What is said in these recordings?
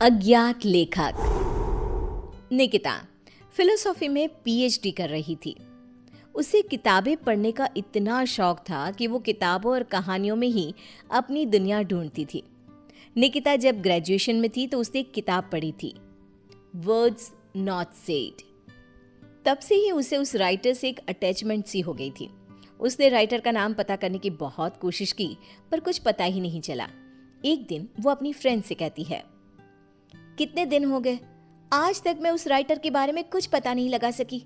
अज्ञात लेखक। निकिता फिलोसॉफी में पीएचडी कर रही थी। उसे किताबें पढ़ने का इतना शौक था कि वो किताबों और कहानियों में ही अपनी दुनिया ढूंढती थी। निकिता जब ग्रेजुएशन में थी तो उसने एक किताब पढ़ी थी, वर्ड्स नॉट सेड। तब से ही उसे उस राइटर से एक अटैचमेंट सी हो गई थी। उसने राइटर का नाम पता करने की बहुत कोशिश की पर कुछ पता ही नहीं चला। एक दिन वो अपनी फ्रेंड से कहती है, कितने दिन हो गए, आज तक मैं उस राइटर के बारे में कुछ पता नहीं लगा सकी।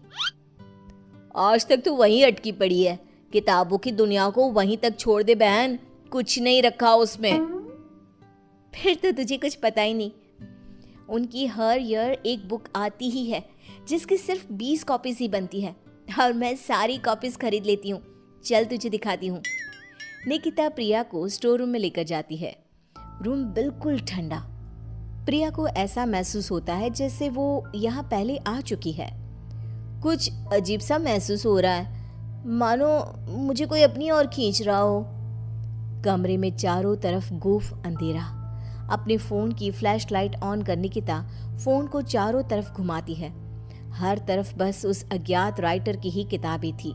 आज तक तो वहीं अटकी पड़ी है, किताबों की दुनिया को वहीं तक छोड़ दे बहन, कुछ नहीं रखा उसमें। फिर तो तुझे कुछ पता ही नहीं। उनकी हर ईयर एक बुक आती ही है जिसकी सिर्फ 20 कॉपीज ही बनती है और मैं सारी कॉपीज खरीद लेती हूँ। चल तुझे दिखाती हूँ। निकिता प्रिया को स्टोर रूम में लेकर जाती है। रूम बिल्कुल ठंडा। प्रिया को ऐसा महसूस होता है जैसे वो यहाँ पहले आ चुकी है। कुछ अजीब सा महसूस हो रहा है, मानो मुझे कोई अपनी ओर खींच रहा हो। कमरे में चारों तरफ गुफ अंधेरा। अपने फोन की फ्लैश लाइट ऑन कर निकिता फोन को चारों तरफ घुमाती है। हर तरफ बस उस अज्ञात राइटर की ही किताबें थी।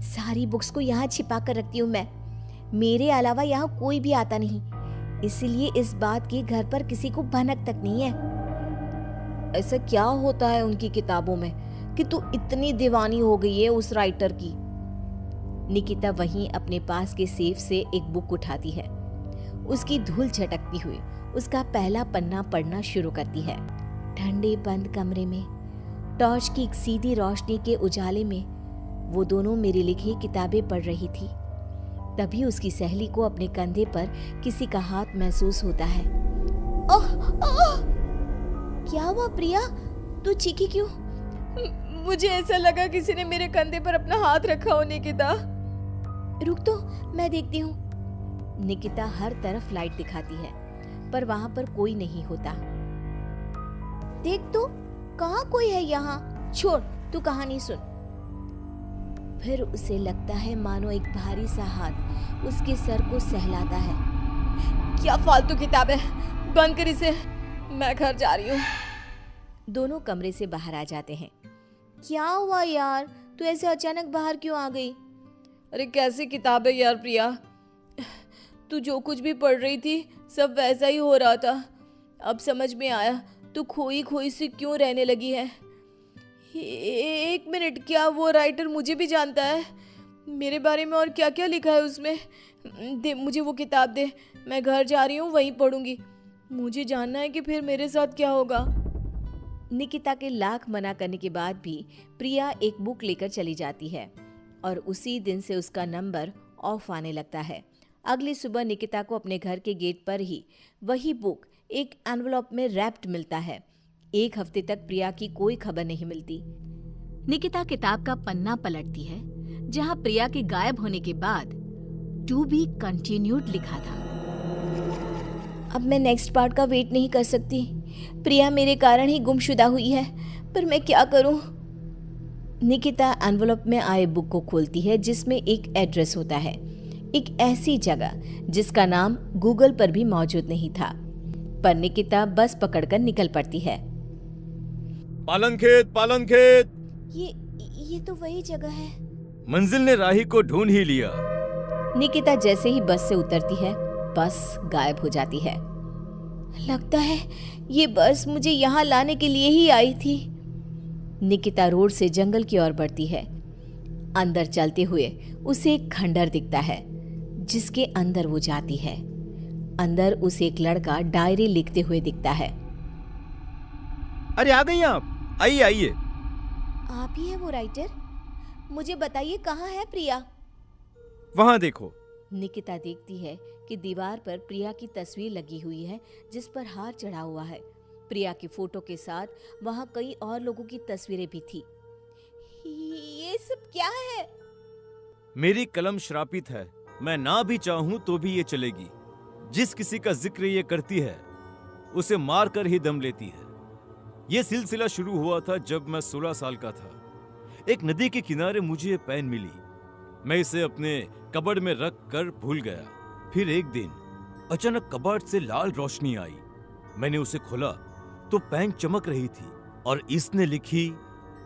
सारी बुक्स को यहाँ छिपा कर रखती हूँ मैं, मेरे अलावा यहाँ कोई भी आता नहीं, इसीलिए इस बात की घर पर किसी को भनक तक नहीं है। ऐसा क्या होता है उनकी किताबों में कि तू इतनी दीवानी हो गई है उस राइटर की। निकिता वहीं अपने पास के सेफ से एक बुक उठाती है। उसकी धूल झटकती हुई उसका पहला पन्ना पढ़ना शुरू करती है। ठंडे बंद कमरे में टॉर्च की एक सीधी रोशनी के उजाले में वो दोनों मेरी लिखी किताबें पढ़ रही थी। तभी उसकी सहेली को अपने कंधे पर किसी का हाथ महसूस होता है। ओह ओह! क्या हुआ प्रिया, तू चीखी क्यों? मुझे ऐसा लगा किसी ने मेरे कंधे पर अपना हाथ रखा हो। निकिता रुक तो, मैं देखती हूँ। निकिता हर तरफ लाइट दिखाती है पर वहां पर कोई नहीं होता। देख तो, कहाँ कोई है यहाँ? छोड़, तू कहानी सुन। फिर उसे लगता है मानो एक भारी सा हाथ उसके सर को सहलाता है। क्या फालतू किताब है, बंद कर इसे, मैं घर जा रही हूँ। दोनों कमरे से बाहर आ जाते हैं। क्या हुआ यार, तू ऐसे अचानक बाहर क्यों आ गई? अरे कैसी किताब है यार प्रिया, तू जो कुछ भी पढ़ रही थी सब वैसा ही हो रहा था। अब समझ में आया तू खोई खोई सी क्यों रहने लगी है। एक मिनट, क्या वो राइटर मुझे भी जानता है? मेरे बारे में और क्या क्या लिखा है उसमें? दे मुझे वो किताब दे, मैं घर जा रही हूँ, वहीं पढ़ूंगी। मुझे जानना है कि फिर मेरे साथ क्या होगा। निकिता के लाख मना करने के बाद भी प्रिया एक बुक लेकर चली जाती है और उसी दिन से उसका नंबर ऑफ आने लगता है। अगली सुबह निकिता को अपने घर के गेट पर ही वही बुक एक एनवलप में रैप्ड मिलता है। एक हफ्ते तक प्रिया की कोई खबर नहीं मिलती। निकिता किताब का पन्ना पलटती है जहां प्रिया के गायब होने के बाद टू बी कंटिन्यूड लिखा था। अब मैं नेक्स्ट पार्ट का वेट नहीं कर सकती। प्रिया मेरे कारण ही गुमशुदा हुई है, पर मैं क्या करूं? निकिता एनवलप में आए बुक को खोलती है जिसमें एक एड्रेस होता है, एक ऐसी जगह जिसका नाम गूगल पर भी मौजूद नहीं था। पर निकिता बस पकड़कर निकल पड़ती है। पालन खेत। ये तो वही जगह है। मंजिल ने राही को ढूंढ ही लिया। निकिता जैसे ही बस से उतरती है, बस गायब हो जाती है। लगता है ये बस मुझे यहाँ लाने के लिए ही आई थी। निकिता रोड से जंगल की ओर बढ़ती है। अंदर चलते हुए उसे एक खंडर दिखता है जिसके अंदर वो जाती है। अंदर उसे एक लड़का डायरी लिखते हुए दिखता है। अरे आ गई आप, आइए। आप ही है वो राइटर? मुझे बताइए कहाँ है प्रिया? वहां देखो। निकिता देखती है कि दीवार पर प्रिया की तस्वीर लगी हुई है जिस पर हार चढ़ा हुआ है। प्रिया की फोटो के साथ वहां कई और लोगों की तस्वीरें भी थी। ये सब क्या है? मेरी कलम श्रापित है, मैं ना भी चाहूं तो भी ये चलेगी। जिस किसी का जिक्र ये करती है उसे मार कर ही दम लेती है। ये सिलसिला शुरू हुआ था जब मैं 16 साल का था। एक नदी के किनारे मुझे ये पेन मिली। मैं इसे अपने कबर्ड में रख कर भूल गया। फिर एक दिन अचानक कबर्ड से लाल रोशनी आई मैंने उसे खोला तो पेन चमक रही थी और इसने लिखी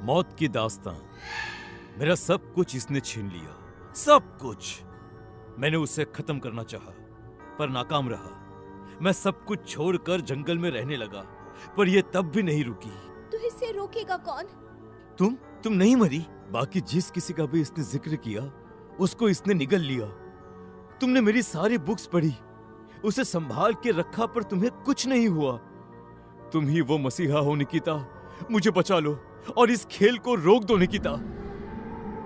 मौत की दास्तां। मेरा सब कुछ इसने छीन लिया, सब कुछ। मैंने उसे खत्म करना चाहा, पर नाकाम रहा। मैं सब कुछ छोड़कर जंगल में रहने लगा, पर यह तब भी नहीं रुकी। तो इसे रोकेगा कौन? तुम नहीं मरी। बाकी जिस किसी का भी इसने जिक्र किया, उसको इसने निगल लिया। तुमने मेरी सारी बुक्स पढ़ी, उसे संभाल के रखा, पर तुम्हें कुछ नहीं हुआ। तुम ही वो मसीहा हो निकिता। मुझे बचा लो और इस खेल को रोक दो निकिता।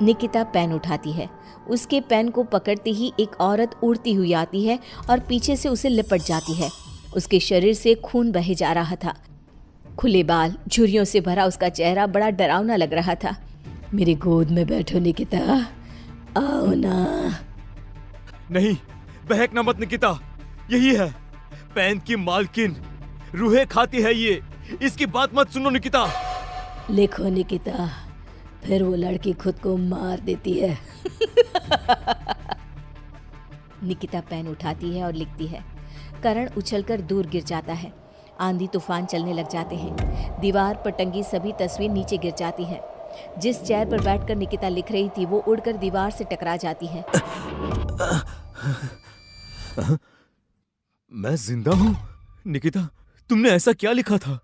निकिता पेन उठाती है। उसके पेन को पकड़ते ही एक औरत उड़ती हुई आती है और पीछे से उसे लिपट जाती है। उसके शरीर से खून बहे जा रहा था। खुले बाल, झुर्रियों से भरा उसका चेहरा बड़ा डरावना लग रहा था। मेरी गोद में बैठो निकिता, आओ ना। नहीं, बहकना मत निकिता। यही है पेन की मालकिन, रूहें खाती है ये। इसकी बात मत सुनो निकिता। लिखो निकिता, फिर वो लड़की खुद को मार देती है। निकिता पेन उठाती है और लिखती है। करण उछलकर दूर गिर जाता है। आंधी तूफान चलने लग जाते हैं। दीवार पर टंगी सभी तस्वीर नीचे गिर जाती हैं। जिस चेयर पर बैठकर निकिता लिख रही थी वो उड़कर दीवार से टकरा जाती है। मैं जिंदा हूँ? निकिता, तुमने ऐसा क्या लिखा था?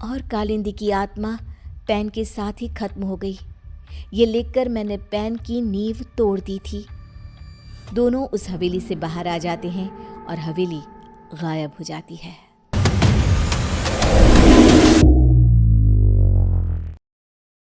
और कालिंदी की आत्मा पेन के साथ ही खत्म हो गई। ये लिखकर मैंने पेन की नींव तोड़ दी थी। दोनों उस हवेली से बाहर आ जाते हैं और हवेली गायब हो जाती है।